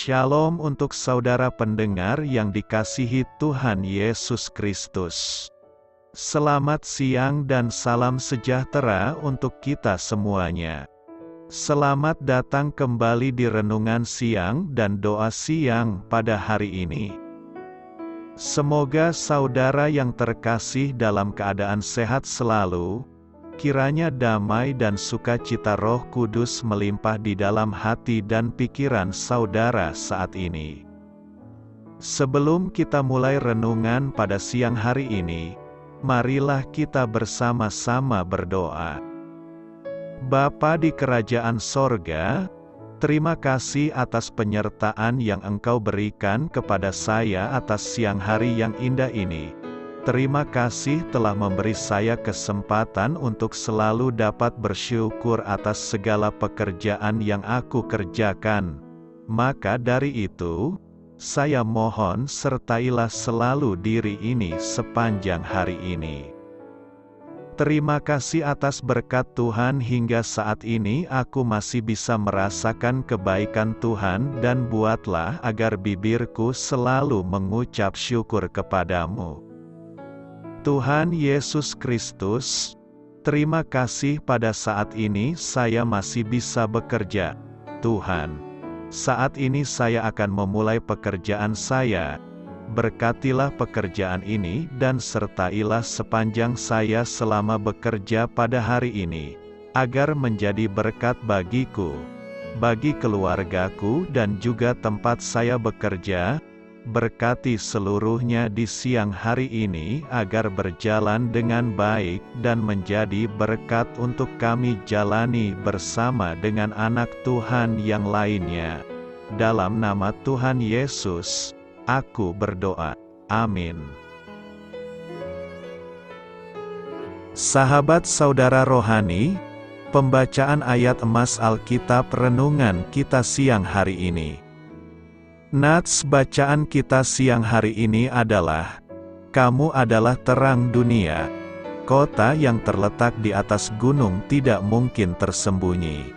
Shalom untuk saudara pendengar yang dikasihi Tuhan Yesus Kristus. Selamat siang dan salam sejahtera untuk kita semuanya. Selamat datang kembali di renungan siang dan doa siang pada hari ini. Semoga saudara yang terkasih dalam keadaan sehat selalu. Kiranya damai dan sukacita Roh Kudus melimpah di dalam hati dan pikiran saudara saat ini. Sebelum kita mulai renungan pada siang hari ini, marilah kita bersama-sama berdoa. Bapa di kerajaan sorga, terima kasih atas penyertaan yang Engkau berikan kepada saya atas siang hari yang indah ini. Terima kasih telah memberi saya kesempatan untuk selalu dapat bersyukur atas segala pekerjaan yang aku kerjakan. Maka dari itu, saya mohon sertailah selalu diri ini sepanjang hari ini. Terima kasih atas berkat Tuhan hingga saat ini aku masih bisa merasakan kebaikan Tuhan dan buatlah agar bibirku selalu mengucap syukur kepadamu. Tuhan Yesus Kristus, terima kasih pada saat ini saya masih bisa bekerja. Tuhan, saat ini saya akan memulai pekerjaan saya. Berkatilah pekerjaan ini dan sertailah sepanjang saya selama bekerja pada hari ini, agar menjadi berkat bagiku, bagi keluargaku dan juga tempat saya bekerja. Berkati seluruhnya di siang hari ini agar berjalan dengan baik dan menjadi berkat untuk kami jalani bersama dengan anak Tuhan yang lainnya. Dalam nama Tuhan Yesus, aku berdoa. Amin. Sahabat saudara rohani, pembacaan ayat emas Alkitab renungan kita siang hari ini. Nats bacaan kita siang hari ini adalah, "Kamu adalah terang dunia. Kota yang terletak di atas gunung tidak mungkin tersembunyi."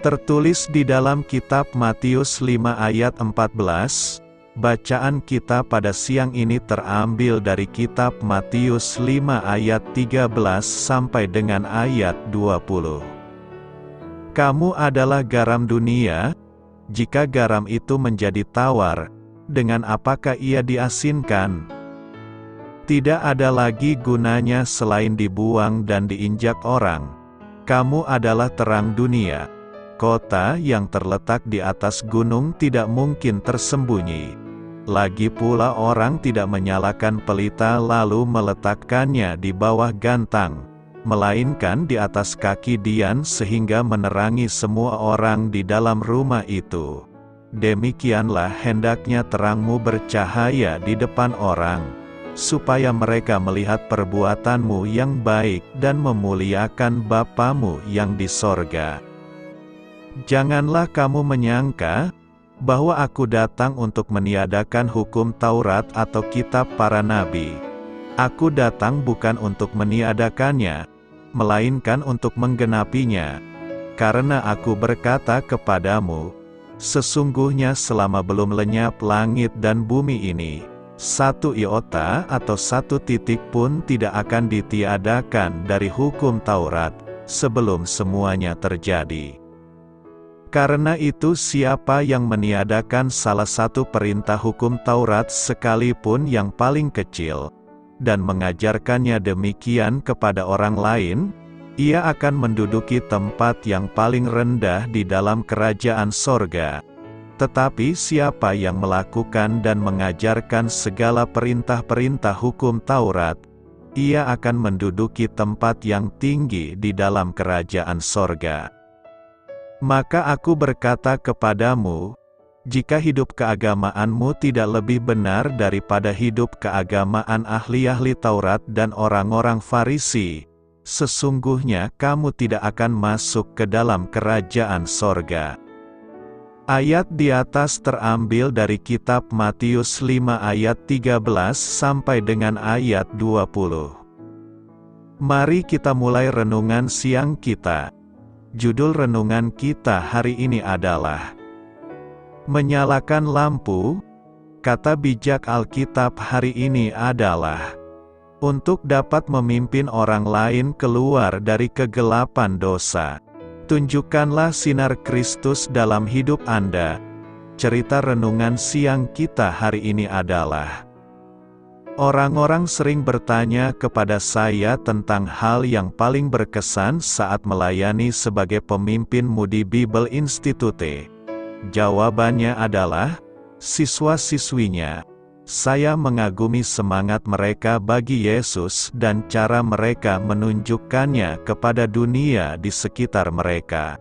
Tertulis di dalam kitab Matius 5 ayat 14, bacaan kita pada siang ini terambil dari kitab Matius 5 ayat 13 sampai dengan ayat 20. Kamu adalah garam dunia. Jika garam itu menjadi tawar, dengan apakah ia diasinkan? Tidak ada lagi gunanya selain dibuang dan diinjak orang. Kamu adalah terang dunia. Kota yang terletak di atas gunung tidak mungkin tersembunyi. Lagi pula orang tidak menyalakan pelita lalu meletakkannya di bawah gantang, melainkan di atas kaki dian sehingga menerangi semua orang di dalam rumah itu. Demikianlah hendaknya terangmu bercahaya di depan orang, supaya mereka melihat perbuatanmu yang baik dan memuliakan Bapamu yang di sorga. Janganlah kamu menyangka bahwa aku datang untuk meniadakan hukum Taurat atau kitab para nabi. Aku datang bukan untuk meniadakannya, melainkan untuk menggenapinya. Karena aku berkata kepadamu, sesungguhnya selama belum lenyap langit dan bumi ini, satu iota atau satu titik pun tidak akan ditiadakan dari hukum Taurat, sebelum semuanya terjadi. Karena itu siapa yang meniadakan salah satu perintah hukum Taurat sekalipun yang paling kecil, dan mengajarkannya demikian kepada orang lain, ia akan menduduki tempat yang paling rendah di dalam kerajaan sorga. Tetapi siapa yang melakukan dan mengajarkan segala perintah-perintah hukum Taurat, ia akan menduduki tempat yang tinggi di dalam kerajaan sorga. Maka aku berkata kepadamu, jika hidup keagamaanmu tidak lebih benar daripada hidup keagamaan ahli-ahli Taurat dan orang-orang Farisi, sesungguhnya kamu tidak akan masuk ke dalam kerajaan sorga. Ayat di atas terambil dari kitab Matius 5 ayat 13 sampai dengan ayat 20. Mari kita mulai renungan siang kita. Judul renungan kita hari ini adalah Menyalakan lampu, kata bijak Alkitab hari ini adalah untuk dapat memimpin orang lain keluar dari kegelapan dosa. Tunjukkanlah sinar Kristus dalam hidup Anda. Cerita renungan siang kita hari ini adalah: orang-orang sering bertanya kepada saya tentang hal yang paling berkesan saat melayani sebagai pemimpin Moody Bible Institute. Jawabannya adalah, siswa-siswinya. Saya mengagumi semangat mereka bagi Yesus dan cara mereka menunjukkannya kepada dunia di sekitar mereka.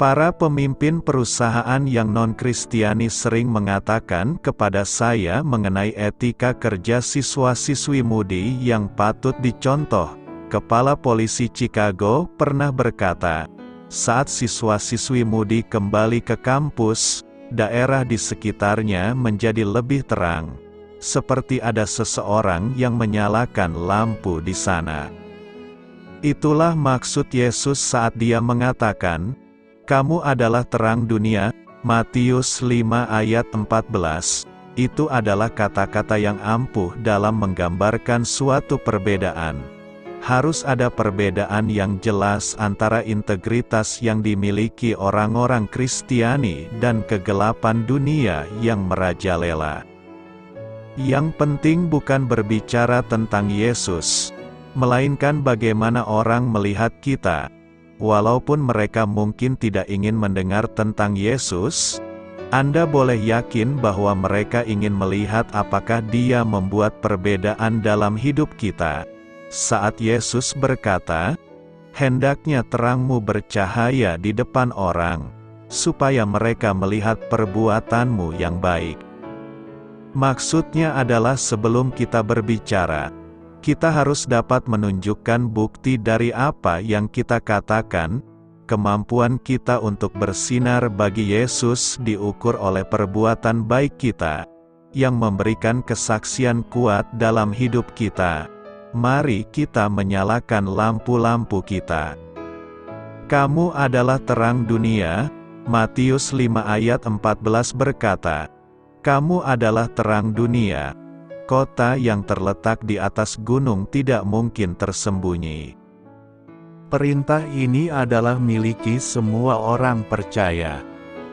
Para pemimpin perusahaan yang non-Kristiani sering mengatakan kepada saya mengenai etika kerja siswa-siswi Moody yang patut dicontoh. Kepala Polisi Chicago pernah berkata, saat siswa-siswi Moody kembali ke kampus, daerah di sekitarnya menjadi lebih terang, seperti ada seseorang yang menyalakan lampu di sana. Itulah maksud Yesus saat Dia mengatakan, "Kamu adalah terang dunia." Matius 5 ayat 14. Itu adalah kata-kata yang ampuh dalam menggambarkan suatu perbedaan. Harus ada perbedaan yang jelas antara integritas yang dimiliki orang-orang Kristiani dan kegelapan dunia yang merajalela. Yang penting bukan berbicara tentang Yesus, melainkan bagaimana orang melihat kita. Walaupun mereka mungkin tidak ingin mendengar tentang Yesus, Anda boleh yakin bahwa mereka ingin melihat apakah Dia membuat perbedaan dalam hidup kita. Saat Yesus berkata, "Hendaknya terangmu bercahaya di depan orang, supaya mereka melihat perbuatanmu yang baik." Maksudnya adalah sebelum kita berbicara, kita harus dapat menunjukkan bukti dari apa yang kita katakan. Kemampuan kita untuk bersinar bagi Yesus diukur oleh perbuatan baik kita, yang memberikan kesaksian kuat dalam hidup kita. Mari kita menyalakan lampu-lampu kita. Kamu adalah terang dunia. Matius 5 ayat 14 berkata, kamu adalah terang dunia. Kota yang terletak di atas gunung tidak mungkin tersembunyi. Perintah ini adalah miliki semua orang percaya.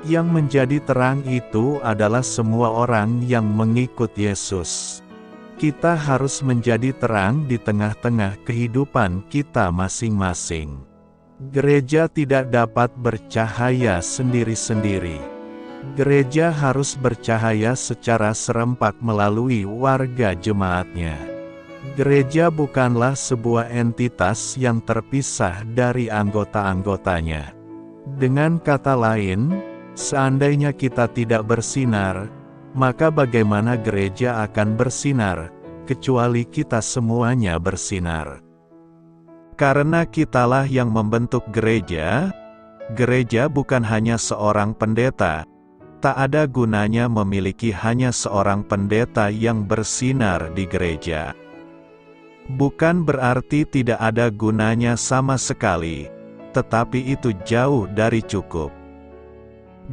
Yang menjadi terang itu adalah semua orang yang mengikut Yesus. Kita harus menjadi terang di tengah-tengah kehidupan kita masing-masing. Gereja tidak dapat bercahaya sendiri-sendiri. Gereja harus bercahaya secara serempak melalui warga jemaatnya. Gereja bukanlah sebuah entitas yang terpisah dari anggota-anggotanya. Dengan kata lain, seandainya kita tidak bersinar, maka bagaimana gereja akan bersinar, kecuali kita semuanya bersinar? Karena kitalah yang membentuk gereja, gereja bukan hanya seorang pendeta. Tak ada gunanya memiliki hanya seorang pendeta yang bersinar di gereja. Bukan berarti tidak ada gunanya sama sekali, tetapi itu jauh dari cukup.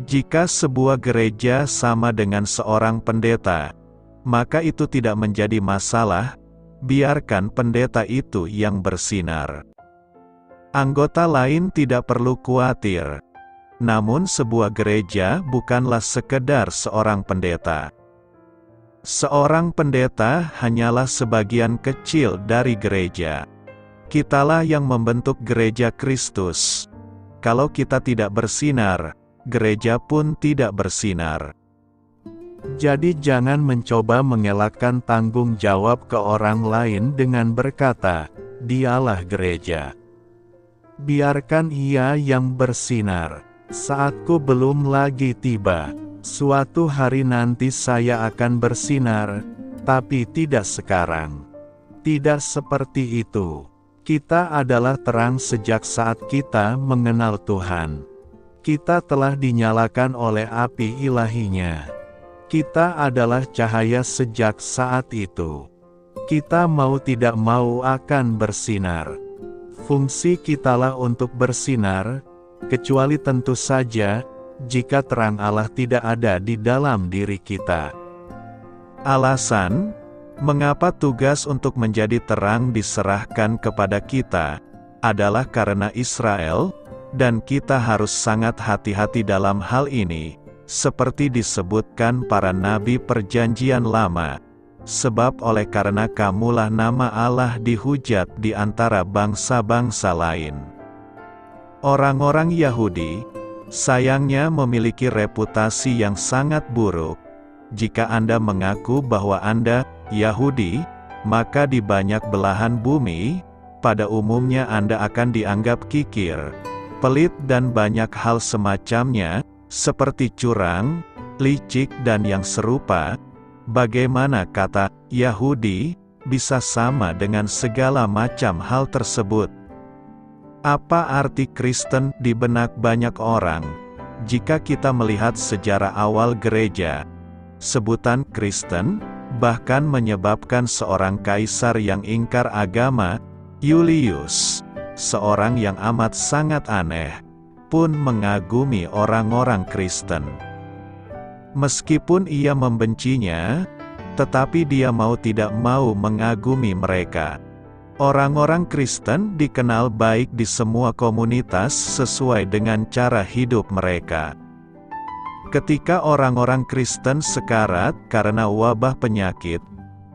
Jika sebuah gereja sama dengan seorang pendeta, maka itu tidak menjadi masalah. Biarkan pendeta itu yang bersinar. Anggota lain tidak perlu khawatir. Namun sebuah gereja bukanlah sekedar seorang pendeta. Seorang pendeta hanyalah sebagian kecil dari gereja. Kitalah yang membentuk gereja Kristus. Kalau kita tidak bersinar, gereja pun tidak bersinar. Jadi jangan mencoba mengelakkan tanggung jawab ke orang lain dengan berkata, dialah gereja. Biarkan ia yang bersinar. Saatku belum lagi tiba. Suatu hari nanti saya akan bersinar, tapi tidak sekarang. Tidak seperti itu. Kita adalah terang sejak saat kita mengenal Tuhan. Kita telah dinyalakan oleh api ilahinya. Kita adalah cahaya sejak saat itu. Kita mau tidak mau akan bersinar. Fungsi kitalah untuk bersinar, kecuali tentu saja, jika terang Allah tidak ada di dalam diri kita. Alasan mengapa tugas untuk menjadi terang diserahkan kepada kita adalah karena Israel, dan kita harus sangat hati-hati dalam hal ini, seperti disebutkan para nabi Perjanjian Lama. Sebab oleh karena kamulah nama Allah dihujat di antara bangsa-bangsa lain. Orang-orang Yahudi, sayangnya memiliki reputasi yang sangat buruk. Jika Anda mengaku bahwa Anda Yahudi, maka di banyak belahan bumi, pada umumnya Anda akan dianggap kikir, pelit dan banyak hal semacamnya, seperti curang, licik dan yang serupa. Bagaimana kata Yahudi bisa sama dengan segala macam hal tersebut? Apa arti Kristen di benak banyak orang? Jika kita melihat sejarah awal gereja, sebutan Kristen bahkan menyebabkan seorang kaisar yang ingkar agama, Julius, seorang yang amat sangat aneh, pun mengagumi orang-orang Kristen. Meskipun ia membencinya, tetapi dia mau tidak mau mengagumi mereka. Orang-orang Kristen dikenal baik di semua komunitas sesuai dengan cara hidup mereka. Ketika orang-orang Kristen sekarat karena wabah penyakit,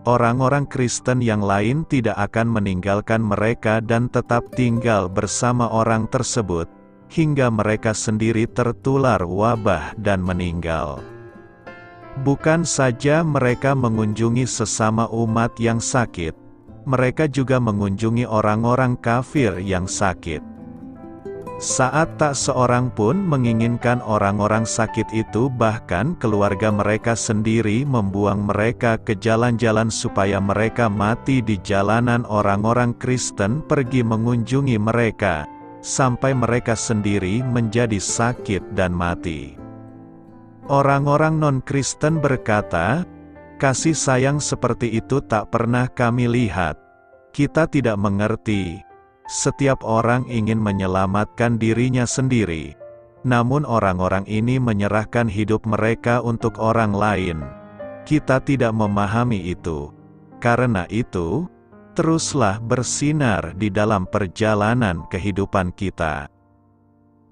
orang-orang Kristen yang lain tidak akan meninggalkan mereka dan tetap tinggal bersama orang tersebut, hingga mereka sendiri tertular wabah dan meninggal. Bukan saja mereka mengunjungi sesama umat yang sakit, mereka juga mengunjungi orang-orang kafir yang sakit. Saat tak seorang pun menginginkan orang-orang sakit itu, bahkan keluarga mereka sendiri membuang mereka ke jalan-jalan supaya mereka mati di jalanan. Orang-orang Kristen pergi mengunjungi mereka, sampai mereka sendiri menjadi sakit dan mati. Orang-orang non-Kristen berkata, kasih sayang seperti itu tak pernah kami lihat. Kita tidak mengerti. Setiap orang ingin menyelamatkan dirinya sendiri. Namun orang-orang ini menyerahkan hidup mereka untuk orang lain. Kita tidak memahami itu. Karena itu, teruslah bersinar di dalam perjalanan kehidupan kita.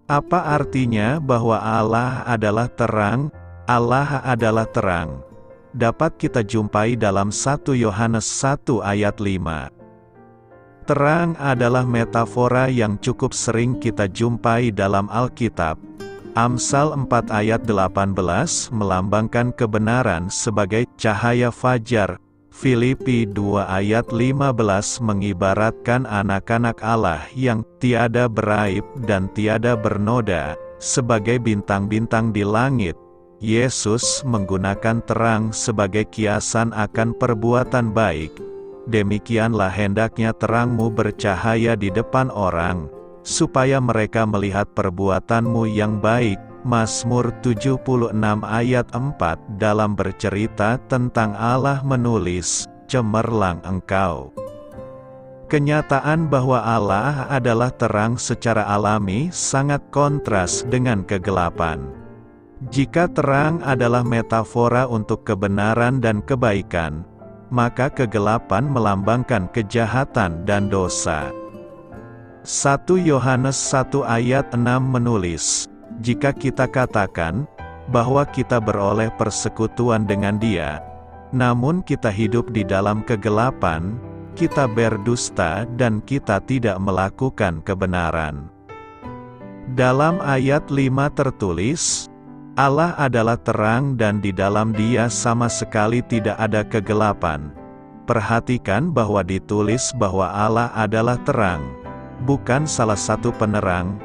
Apa artinya bahwa Allah adalah terang? Allah adalah terang. Dapat kita jumpai dalam 1 Yohanes 1 ayat 5. Terang adalah metafora yang cukup sering kita jumpai dalam Alkitab. Amsal 4 ayat 18 melambangkan kebenaran sebagai cahaya fajar. Filipi 2 ayat 15 mengibaratkan anak-anak Allah yang tiada beraib dan tiada bernoda, sebagai bintang-bintang di langit. Yesus menggunakan terang sebagai kiasan akan perbuatan baik. Demikianlah hendaknya terangmu bercahaya di depan orang, supaya mereka melihat perbuatanmu yang baik. Mazmur 76 ayat 4 dalam bercerita tentang Allah menulis, cemerlang engkau. Kenyataan bahwa Allah adalah terang secara alami sangat kontras dengan kegelapan. Jika terang adalah metafora untuk kebenaran dan kebaikan, maka kegelapan melambangkan kejahatan dan dosa. 1 Yohanes 1 ayat 6 menulis, jika kita katakan bahwa kita beroleh persekutuan dengan Dia, namun kita hidup di dalam kegelapan, kita berdusta dan kita tidak melakukan kebenaran. Dalam ayat 5 tertulis, Allah adalah terang dan di dalam Dia sama sekali tidak ada kegelapan. Perhatikan bahwa ditulis bahwa Allah adalah terang, bukan salah satu penerang.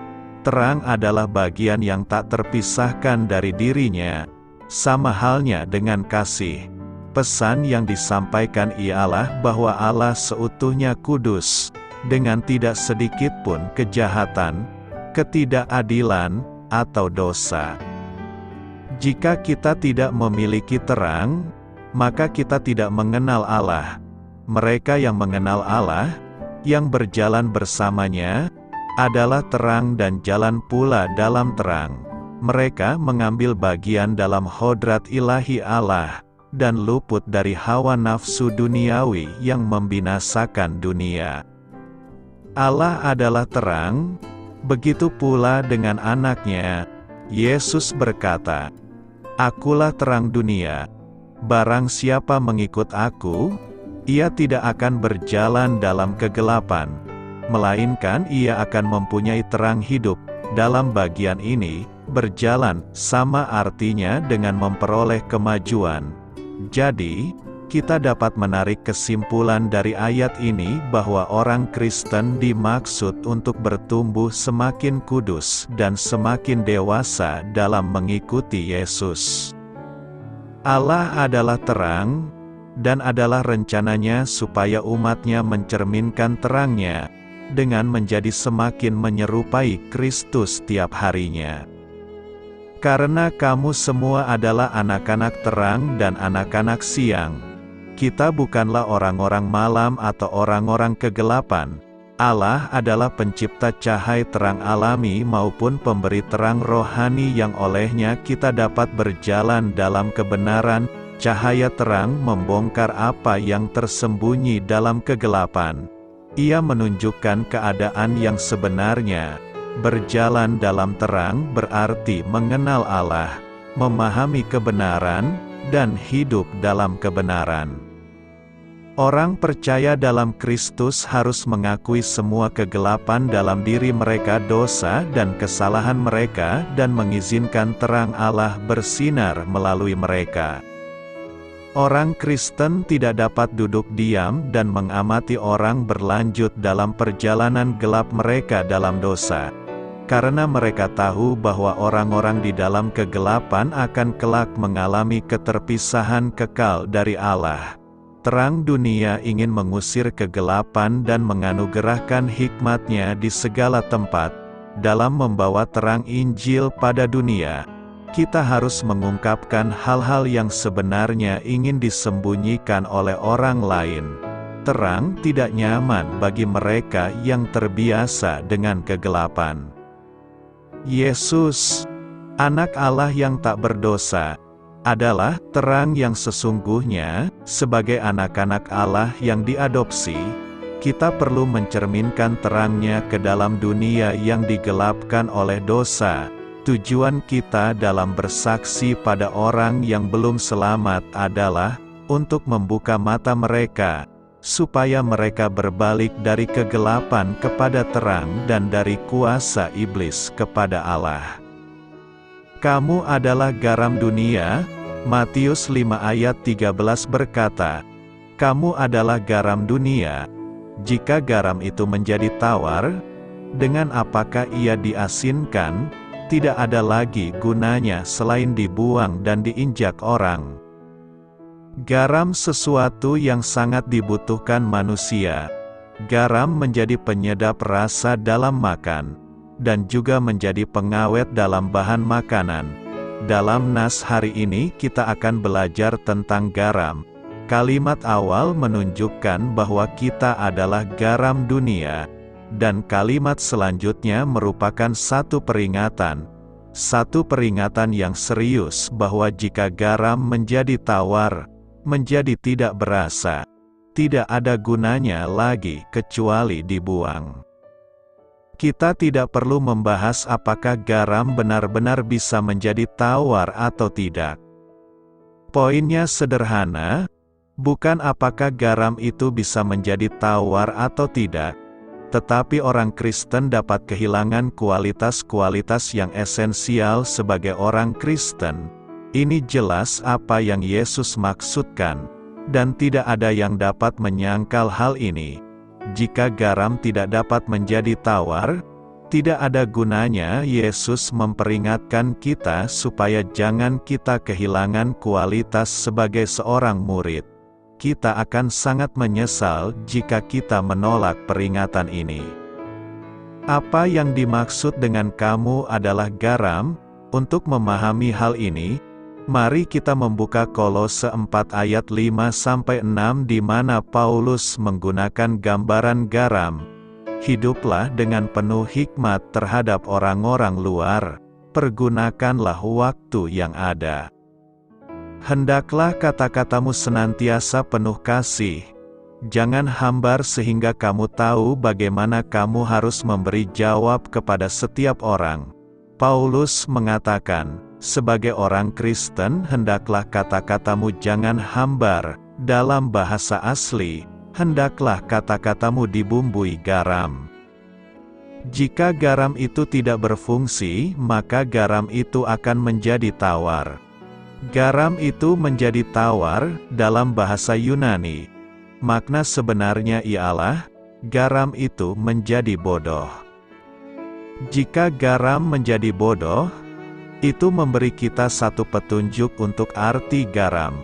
Terang adalah bagian yang tak terpisahkan dari dirinya, sama halnya dengan kasih. Pesan yang disampaikan ialah bahwa Allah seutuhnya kudus, dengan tidak sedikit pun kejahatan, ketidakadilan, atau dosa. Jika kita tidak memiliki terang, maka kita tidak mengenal Allah. Mereka yang mengenal Allah, yang berjalan bersamanya, adalah terang dan jalan pula dalam terang. Mereka mengambil bagian dalam hodrat ilahi Allah, dan luput dari hawa nafsu duniawi yang membinasakan dunia. Allah adalah terang, begitu pula dengan anaknya. Yesus berkata, "Akulah terang dunia. Barang siapa mengikut aku, ia tidak akan berjalan dalam kegelapan, melainkan ia akan mempunyai terang hidup." Dalam bagian ini, berjalan sama artinya dengan memperoleh kemajuan. Jadi, kita dapat menarik kesimpulan dari ayat ini bahwa orang Kristen dimaksud untuk bertumbuh semakin kudus dan semakin dewasa dalam mengikuti Yesus. Allah adalah terang, dan adalah rencananya supaya umatnya mencerminkan terangnya, dengan menjadi semakin menyerupai Kristus tiap harinya. Karena kamu semua adalah anak-anak terang dan anak-anak siang, kita bukanlah orang-orang malam atau orang-orang kegelapan. Allah adalah pencipta cahaya terang alami maupun pemberi terang rohani yang olehnya kita dapat berjalan dalam kebenaran. Cahaya terang membongkar apa yang tersembunyi dalam kegelapan. Ia menunjukkan keadaan yang sebenarnya. Berjalan dalam terang berarti mengenal Allah, memahami kebenaran, dan hidup dalam kebenaran. Orang percaya dalam Kristus harus mengakui semua kegelapan dalam diri mereka, dosa dan kesalahan mereka, dan mengizinkan terang Allah bersinar melalui mereka. Orang Kristen tidak dapat duduk diam dan mengamati orang berlanjut dalam perjalanan gelap mereka dalam dosa. Karena mereka tahu bahwa orang-orang di dalam kegelapan akan kelak mengalami keterpisahan kekal dari Allah. Terang dunia ingin mengusir kegelapan dan menganugerahkan hikmat-Nya di segala tempat. Dalam membawa terang Injil pada dunia, kita harus mengungkapkan hal-hal yang sebenarnya ingin disembunyikan oleh orang lain. Terang tidak nyaman bagi mereka yang terbiasa dengan kegelapan. Yesus, Anak Allah yang tak berdosa, adalah terang yang sesungguhnya. Sebagai anak-anak Allah yang diadopsi, kita perlu mencerminkan terangnya ke dalam dunia yang digelapkan oleh dosa. Tujuan kita dalam bersaksi pada orang yang belum selamat adalah untuk membuka mata mereka, supaya mereka berbalik dari kegelapan kepada terang dan dari kuasa iblis kepada Allah. Kamu adalah garam dunia. Matius 5 ayat 13 berkata, "Kamu adalah garam dunia. Jika garam itu menjadi tawar, dengan apakah ia diasinkan? Tidak ada lagi gunanya selain dibuang dan diinjak orang." Garam sesuatu yang sangat dibutuhkan manusia. Garam menjadi penyedap rasa dalam makan, dan juga menjadi pengawet dalam bahan makanan. Dalam nas hari ini kita akan belajar tentang garam. Kalimat awal menunjukkan bahwa kita adalah garam dunia, dan kalimat selanjutnya merupakan satu peringatan yang serius bahwa jika garam menjadi tawar, menjadi tidak berasa, tidak ada gunanya lagi kecuali dibuang. Kita tidak perlu membahas apakah garam benar-benar bisa menjadi tawar atau tidak. Poinnya sederhana, bukan apakah garam itu bisa menjadi tawar atau tidak, tetapi orang Kristen dapat kehilangan kualitas-kualitas yang esensial sebagai orang Kristen. Ini jelas apa yang Yesus maksudkan, dan tidak ada yang dapat menyangkal hal ini. Jika garam tidak dapat menjadi tawar, tidak ada gunanya. Yesus memperingatkan kita supaya jangan kita kehilangan kualitas sebagai seorang murid. Kita akan sangat menyesal jika kita menolak peringatan ini. Apa yang dimaksud dengan kamu adalah garam? Untuk memahami hal ini, mari kita membuka Kolose 4 ayat 5-6 di mana Paulus menggunakan gambaran garam. Hiduplah dengan penuh hikmat terhadap orang-orang luar. pergunakanlah waktu yang ada. Hendaklah kata-katamu senantiasa penuh kasih. Jangan hambar sehingga kamu tahu bagaimana kamu harus memberi jawab kepada setiap orang. Paulus mengatakan, sebagai orang Kristen hendaklah kata-katamu jangan hambar. Dalam bahasa asli, hendaklah kata-katamu dibumbui garam. Jika garam itu tidak berfungsi, maka garam itu akan menjadi tawar. Garam itu menjadi tawar dalam bahasa Yunani. Makna sebenarnya ialah, garam itu menjadi bodoh. Jika garam menjadi bodoh, itu memberi kita satu petunjuk untuk arti garam.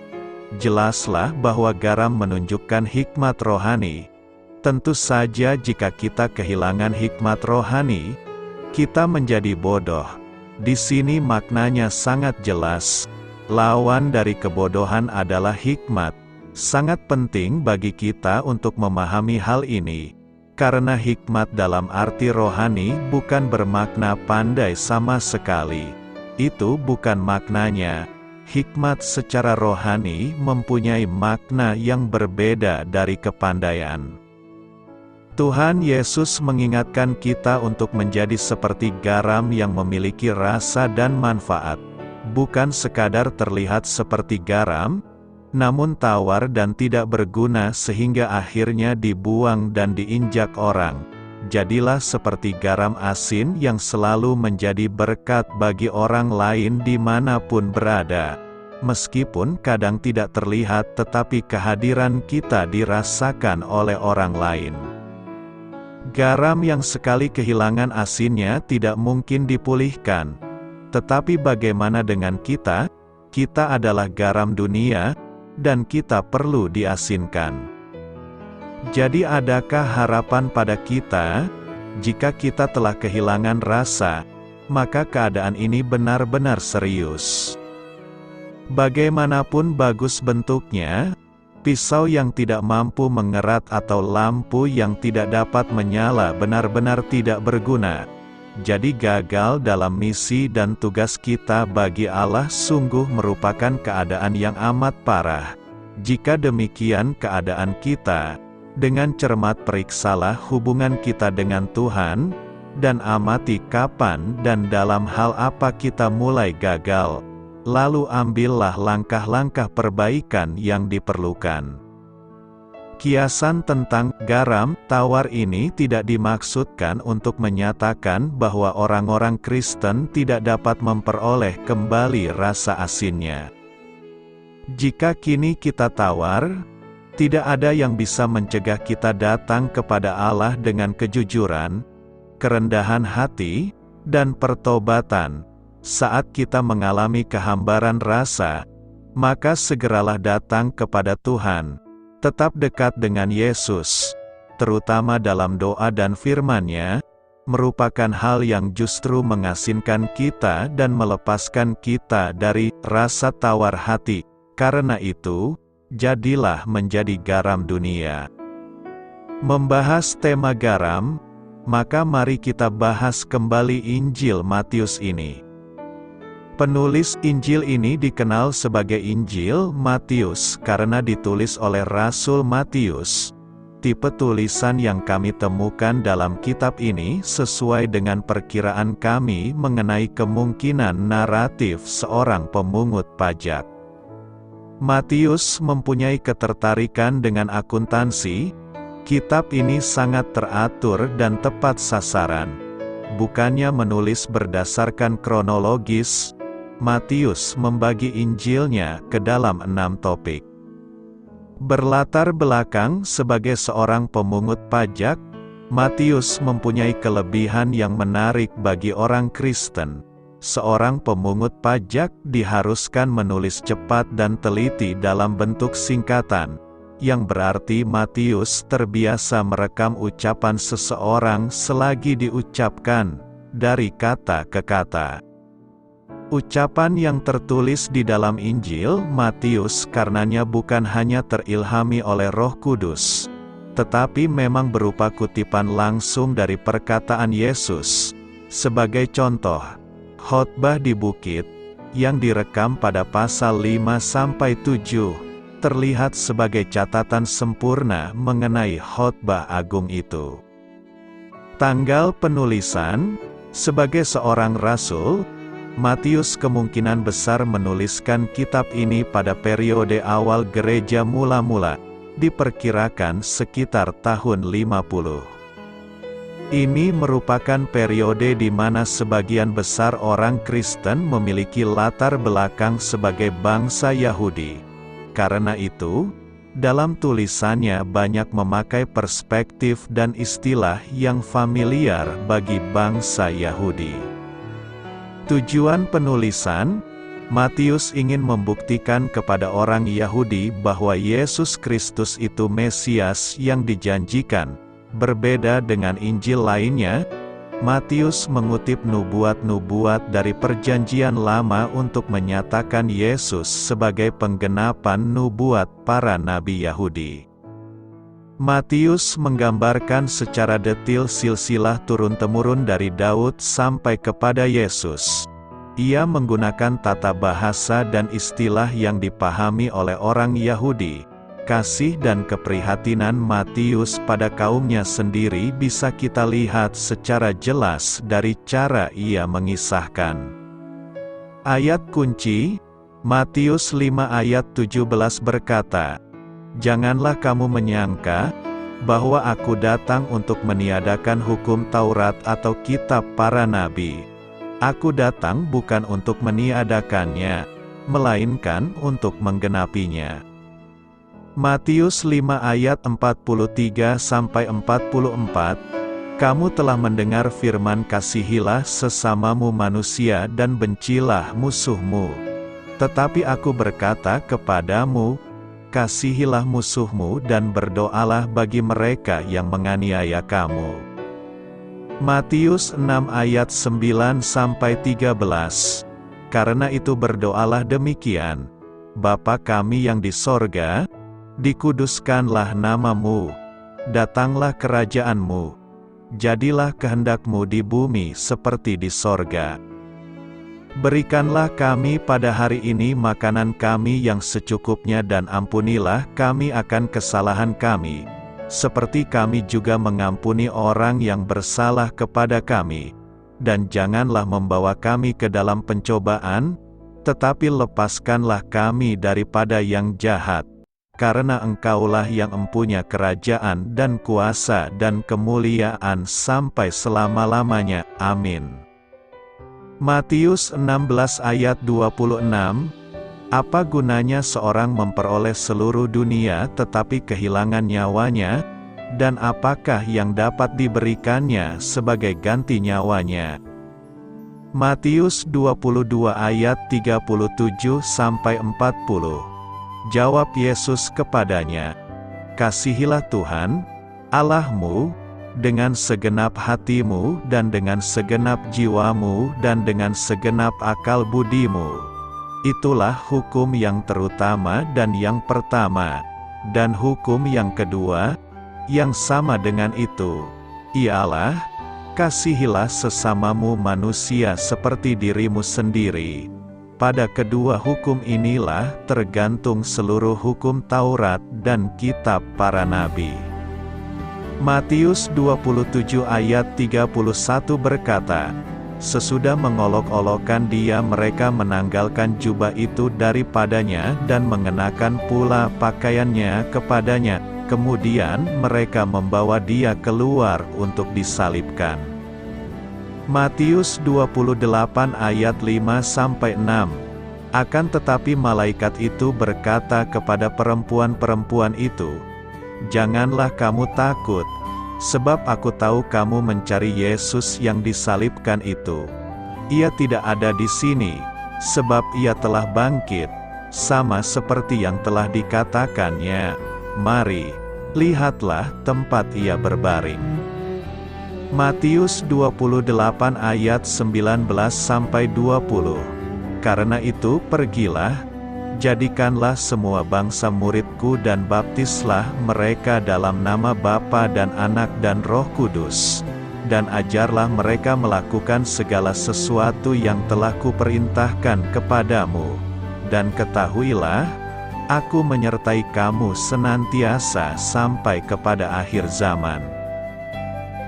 Jelaslah bahwa garam menunjukkan hikmat rohani. Tentu saja jika kita kehilangan hikmat rohani, kita menjadi bodoh. Di sini maknanya sangat jelas. Lawan dari kebodohan adalah hikmat. Sangat penting bagi kita untuk memahami hal ini, karena hikmat dalam arti rohani bukan bermakna pandai sama sekali. Itu bukan maknanya. Hikmat secara rohani mempunyai makna yang berbeda dari kepandaian. Tuhan Yesus mengingatkan kita untuk menjadi seperti garam yang memiliki rasa dan manfaat. Bukan sekadar terlihat seperti garam, namun tawar dan tidak berguna sehingga akhirnya dibuang dan diinjak orang. Jadilah seperti garam asin yang selalu menjadi berkat bagi orang lain dimanapun berada. Meskipun kadang tidak terlihat, tetapi kehadiran kita dirasakan oleh orang lain. Garam yang sekali kehilangan asinnya tidak mungkin dipulihkan. Tetapi bagaimana dengan kita? Kita adalah garam dunia, dan kita perlu diasinkan. Jadi adakah harapan pada kita? Jika kita telah kehilangan rasa, maka keadaan ini benar-benar serius. Bagaimanapun bagus bentuknya, pisau yang tidak mampu mengerat atau lampu yang tidak dapat menyala benar-benar tidak berguna. Jadi gagal dalam misi dan tugas kita bagi Allah sungguh merupakan keadaan yang amat parah. Jika demikian keadaan kita, dengan cermat periksalah hubungan kita dengan Tuhan, dan amati kapan dan dalam hal apa kita mulai gagal. Lalu ambillah langkah-langkah perbaikan yang diperlukan. Kiasan tentang garam tawar ini tidak dimaksudkan untuk menyatakan bahwa orang-orang Kristen tidak dapat memperoleh kembali rasa asinnya. Jika kini kita tawar, tidak ada yang bisa mencegah kita datang kepada Allah dengan kejujuran, kerendahan hati, dan pertobatan. Saat kita mengalami kehambaran rasa, maka segeralah datang kepada Tuhan. Tetap dekat dengan Yesus, terutama dalam doa dan firman-Nya, merupakan hal yang justru mengasinkan kita dan melepaskan kita dari rasa tawar hati. Karena itu, jadilah menjadi garam dunia. Membahas tema garam, maka mari kita bahas kembali Injil Matius ini. Penulis Injil ini dikenal sebagai Injil Matius karena ditulis oleh Rasul Matius. Tipe tulisan yang kami temukan dalam kitab ini sesuai dengan perkiraan kami mengenai kemungkinan naratif seorang pemungut pajak. Matius mempunyai ketertarikan dengan akuntansi. Kitab ini sangat teratur dan tepat sasaran. Bukannya menulis berdasarkan kronologis, Matius membagi Injilnya ke dalam 6 topik. Berlatar belakang sebagai seorang pemungut pajak, Matius mempunyai kelebihan yang menarik bagi orang Kristen. Seorang pemungut pajak diharuskan menulis cepat dan teliti dalam bentuk singkatan, yang berarti Matius terbiasa merekam ucapan seseorang selagi diucapkan, dari kata ke kata. Ucapan yang tertulis di dalam Injil Matius karenanya bukan hanya terilhami oleh Roh Kudus, tetapi memang berupa kutipan langsung dari perkataan Yesus. Sebagai contoh, Khotbah di bukit, yang direkam pada pasal 5-7, terlihat sebagai catatan sempurna mengenai khotbah agung itu. Tanggal penulisan, sebagai seorang rasul, Matius kemungkinan besar menuliskan kitab ini pada periode awal gereja mula-mula, diperkirakan sekitar tahun 50. Ini merupakan periode di mana sebagian besar orang Kristen memiliki latar belakang sebagai bangsa Yahudi. Karena itu, dalam tulisannya banyak memakai perspektif dan istilah yang familiar bagi bangsa Yahudi. Tujuan penulisan, Matius ingin membuktikan kepada orang Yahudi bahwa Yesus Kristus itu Mesias yang dijanjikan. Berbeda dengan Injil lainnya, Matius mengutip nubuat-nubuat dari Perjanjian Lama untuk menyatakan Yesus sebagai penggenapan nubuat para nabi Yahudi. Matius menggambarkan secara detail silsilah turun-temurun dari Daud sampai kepada Yesus. Ia menggunakan tata bahasa dan istilah yang dipahami oleh orang Yahudi. Kasih dan keprihatinan Matius pada kaumnya sendiri bisa kita lihat secara jelas dari cara ia mengisahkan. Ayat kunci, Matius 5 ayat 17 berkata, "Janganlah kamu menyangka bahwa aku datang untuk meniadakan hukum Taurat atau kitab para nabi. Aku datang bukan untuk meniadakannya, melainkan untuk menggenapinya." Matius 5 ayat 43-44, "Kamu telah mendengar firman kasihilah sesamamu manusia dan bencilah musuhmu. Tetapi aku berkata kepadamu, kasihilah musuhmu dan berdoalah bagi mereka yang menganiaya kamu." Matius 6 ayat 9-13, "Karena itu berdoalah demikian, Bapa kami yang di sorga, dikuduskanlah namamu, datanglah kerajaanmu, jadilah kehendakmu di bumi seperti di sorga. Berikanlah kami pada hari ini makanan kami yang secukupnya dan ampunilah kami akan kesalahan kami, seperti kami juga mengampuni orang yang bersalah kepada kami. Dan janganlah membawa kami ke dalam pencobaan, tetapi lepaskanlah kami daripada yang jahat. Karena Engkaulah yang empunya kerajaan dan kuasa dan kemuliaan sampai selama-lamanya. Amin." Matius 16 ayat 26, "Apa gunanya seorang memperoleh seluruh dunia tetapi kehilangan nyawanya? Dan apakah yang dapat diberikannya sebagai ganti nyawanya?" Matius 22 ayat 37-40. Jawab Yesus kepadanya, "Kasihilah Tuhan, Allahmu, dengan segenap hatimu dan dengan segenap jiwamu dan dengan segenap akal budimu. Itulah hukum yang terutama dan yang pertama. Dan hukum yang kedua, yang sama dengan itu, ialah, kasihilah sesamamu manusia seperti dirimu sendiri. Pada kedua hukum inilah tergantung seluruh hukum Taurat dan kitab para nabi." Matius 27 ayat 31 berkata, "Sesudah mengolok-olokkan dia mereka menanggalkan jubah itu daripadanya dan mengenakan pula pakaiannya kepadanya, kemudian mereka membawa dia keluar untuk disalibkan." Matius 28 ayat 5-6, "Akan tetapi malaikat itu berkata kepada perempuan-perempuan itu, Janganlah kamu takut, sebab aku tahu kamu mencari Yesus yang disalibkan itu. Ia tidak ada di sini, sebab ia telah bangkit, sama seperti yang telah dikatakannya. Mari, lihatlah tempat ia berbaring." Matius 28 ayat 19-20, "Karena itu pergilah, jadikanlah semua bangsa muridku dan baptislah mereka dalam nama Bapa dan Anak dan Roh Kudus, dan ajarlah mereka melakukan segala sesuatu yang telah kuperintahkan kepadamu. Dan ketahuilah, aku menyertai kamu senantiasa sampai kepada akhir zaman.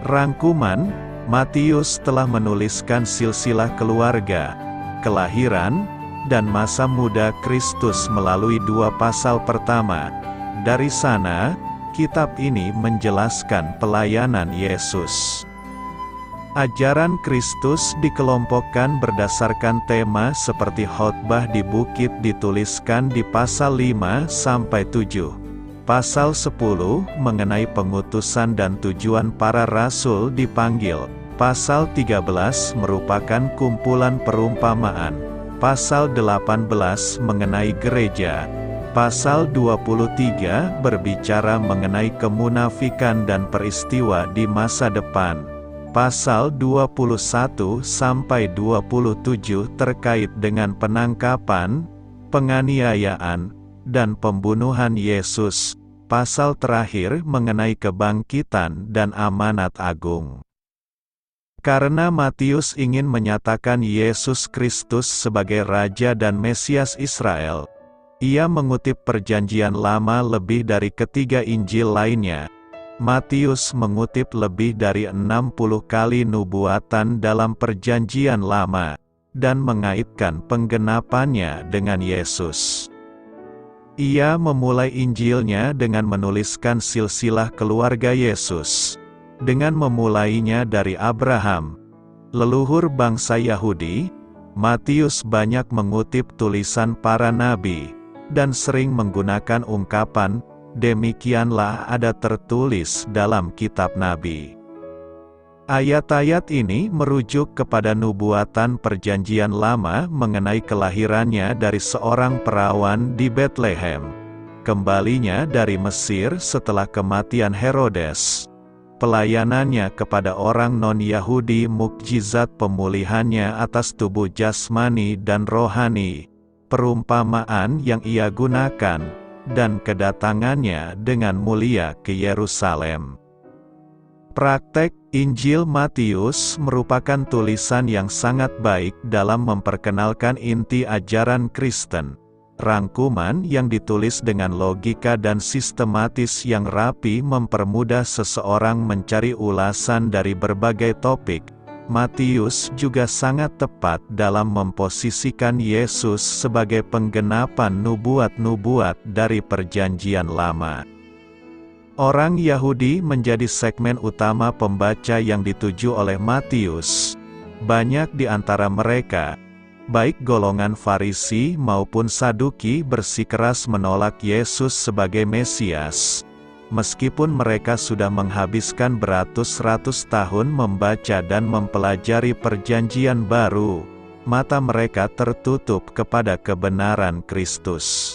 Rangkuman, Matius telah menuliskan silsilah keluarga, kelahiran, dan masa muda Kristus melalui 2 pasal pertama. Dari sana, kitab ini menjelaskan pelayanan Yesus. Ajaran Kristus dikelompokkan berdasarkan tema seperti khotbah di bukit dituliskan di pasal 5-7. Pasal 10 mengenai pengutusan dan tujuan para rasul dipanggil. Pasal 13 merupakan kumpulan perumpamaan. Pasal 18 mengenai gereja. Pasal 23 berbicara mengenai kemunafikan dan peristiwa di masa depan. Pasal 21-27 terkait dengan penangkapan, penganiayaan, dan pembunuhan Yesus. Pasal terakhir mengenai kebangkitan dan amanat agung. Karena Matius ingin menyatakan Yesus Kristus sebagai Raja dan Mesias Israel, ia mengutip Perjanjian Lama lebih dari ketiga Injil lainnya. Matius mengutip lebih dari 60 kali nubuatan dalam Perjanjian Lama, dan mengaitkan penggenapannya dengan Yesus. Ia memulai Injilnya dengan menuliskan silsilah keluarga Yesus. Dengan memulainya dari Abraham, leluhur bangsa Yahudi, Matius banyak mengutip tulisan para nabi, dan sering menggunakan ungkapan, "Demikianlah ada tertulis dalam kitab nabi." Ayat-ayat ini merujuk kepada nubuatan Perjanjian Lama mengenai kelahirannya dari seorang perawan di Betlehem, kembalinya dari Mesir setelah kematian Herodes, pelayanannya kepada orang non-Yahudi, mukjizat pemulihannya atas tubuh jasmani dan rohani, perumpamaan yang ia gunakan, dan kedatangannya dengan mulia ke Yerusalem. Praktek Injil Matius merupakan tulisan yang sangat baik dalam memperkenalkan inti ajaran Kristen. Rangkuman yang ditulis dengan logika dan sistematis yang rapi mempermudah seseorang mencari ulasan dari berbagai topik. Matius juga sangat tepat dalam memposisikan Yesus sebagai penggenapan nubuat-nubuat dari Perjanjian Lama. Orang Yahudi menjadi segmen utama pembaca yang dituju oleh Matius. Banyak di antara mereka, baik golongan Farisi maupun Saduki, bersikeras menolak Yesus sebagai Mesias. Meskipun mereka sudah menghabiskan beratus-ratus tahun membaca dan mempelajari Perjanjian Baru, mata mereka tertutup kepada kebenaran Kristus.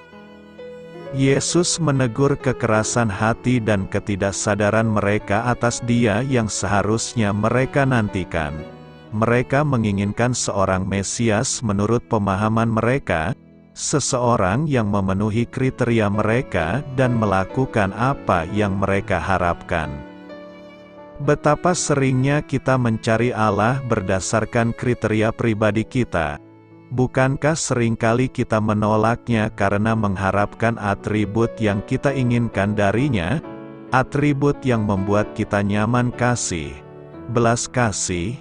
Yesus menegur kekerasan hati dan ketidaksadaran mereka atas Dia yang seharusnya mereka nantikan. Mereka menginginkan seorang Mesias menurut pemahaman mereka, seseorang yang memenuhi kriteria mereka dan melakukan apa yang mereka harapkan. Betapa seringnya kita mencari Allah berdasarkan kriteria pribadi kita. Bukankah seringkali kita menolaknya karena mengharapkan atribut yang kita inginkan darinya, atribut yang membuat kita nyaman, kasih, belas kasih,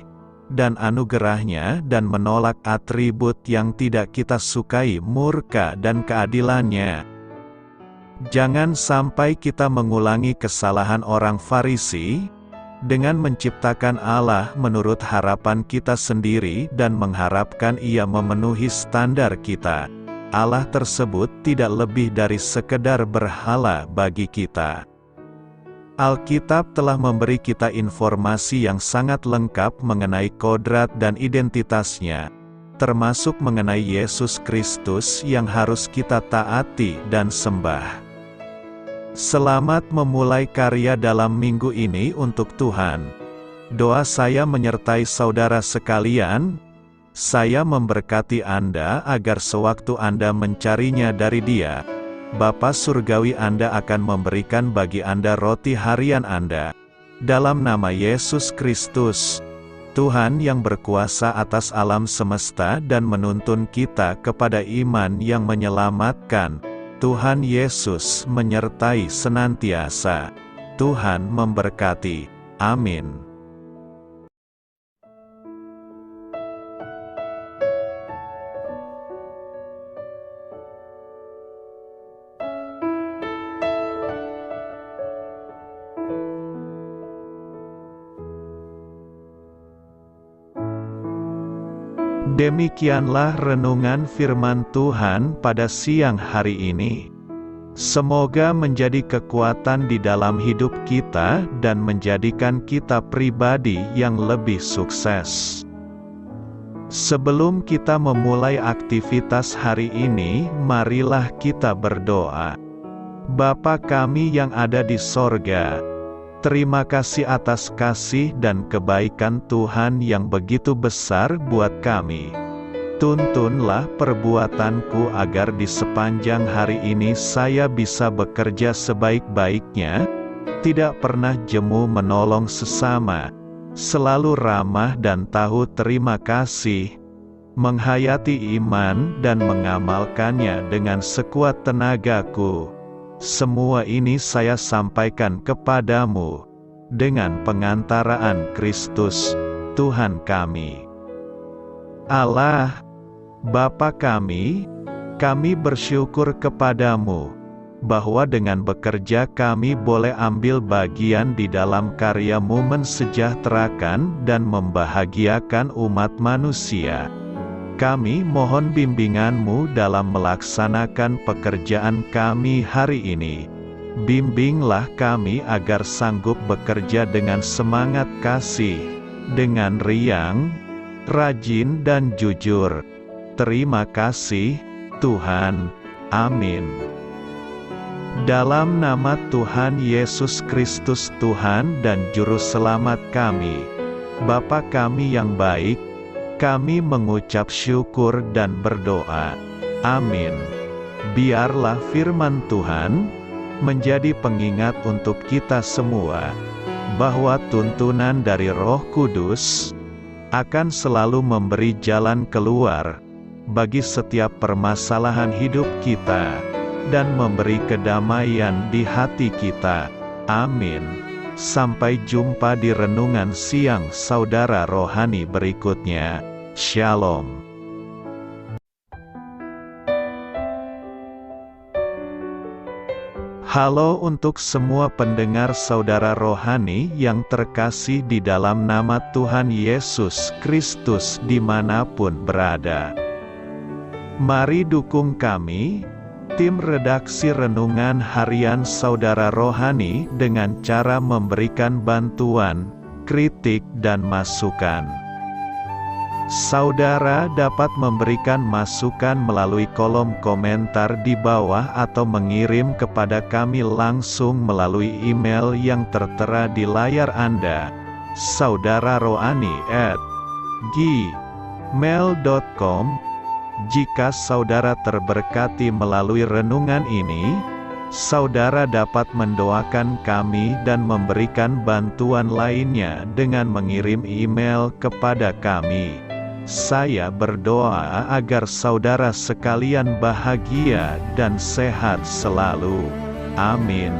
dan anugerahnya, dan menolak atribut yang tidak kita sukai, murka dan keadilannya. Jangan sampai kita mengulangi kesalahan orang Farisi, dengan menciptakan Allah menurut harapan kita sendiri dan mengharapkan Ia memenuhi standar kita. Allah tersebut tidak lebih dari sekedar berhala bagi kita. Alkitab telah memberi kita informasi yang sangat lengkap mengenai kodrat dan identitasnya, termasuk mengenai Yesus Kristus yang harus kita taati dan sembah. Selamat memulai karya dalam minggu ini untuk Tuhan. Doa saya menyertai saudara sekalian. Saya memberkati Anda agar sewaktu Anda mencarinya dari Dia, Bapa Surgawi Anda akan memberikan bagi Anda roti harian Anda. Dalam nama Yesus Kristus, Tuhan yang berkuasa atas alam semesta dan menuntun kita kepada iman yang menyelamatkan, Tuhan Yesus menyertai senantiasa. Tuhan memberkati. Amin. Demikianlah renungan firman Tuhan pada siang hari ini. Semoga menjadi kekuatan di dalam hidup kita dan menjadikan kita pribadi yang lebih sukses. Sebelum kita memulai aktivitas hari ini, marilah kita berdoa. Bapa kami yang ada di sorga, terima kasih atas kasih dan kebaikan Tuhan yang begitu besar buat kami. Tuntunlah perbuatanku agar di sepanjang hari ini saya bisa bekerja sebaik-baiknya, tidak pernah jemu menolong sesama, selalu ramah dan tahu terima kasih, menghayati iman dan mengamalkannya dengan sekuat tenagaku. Semua ini saya sampaikan kepadamu, dengan pengantaraan Kristus, Tuhan kami. Allah, Bapa kami bersyukur kepadamu, bahwa dengan bekerja kami boleh ambil bagian di dalam karya-Mu mensejahterakan dan membahagiakan umat manusia. Kami mohon bimbingan-Mu dalam melaksanakan pekerjaan kami hari ini. Bimbinglah kami agar sanggup bekerja dengan semangat kasih, dengan riang, rajin dan jujur. Terima kasih, Tuhan. Amin. Dalam nama Tuhan Yesus Kristus Tuhan dan Juru Selamat kami, Bapa kami yang baik, kami mengucap syukur dan berdoa. Amin. Biarlah firman Tuhan menjadi pengingat untuk kita semua, bahwa tuntunan dari Roh Kudus akan selalu memberi jalan keluar bagi setiap permasalahan hidup kita, dan memberi kedamaian di hati kita. Amin. Sampai jumpa di renungan siang saudara rohani berikutnya. Shalom. Halo untuk semua pendengar saudara rohani yang terkasih di dalam nama Tuhan Yesus Kristus dimanapun berada. Mari dukung kami, tim redaksi Renungan Harian Saudara Rohani dengan cara memberikan bantuan, kritik dan masukan. Saudara dapat memberikan masukan melalui kolom komentar di bawah atau mengirim kepada kami langsung melalui email yang tertera di layar Anda, saudararohani@gmail.com. Jika saudara terberkati melalui renungan ini, saudara dapat mendoakan kami dan memberikan bantuan lainnya dengan mengirim email kepada kami. Saya berdoa agar saudara sekalian bahagia dan sehat selalu. Amin.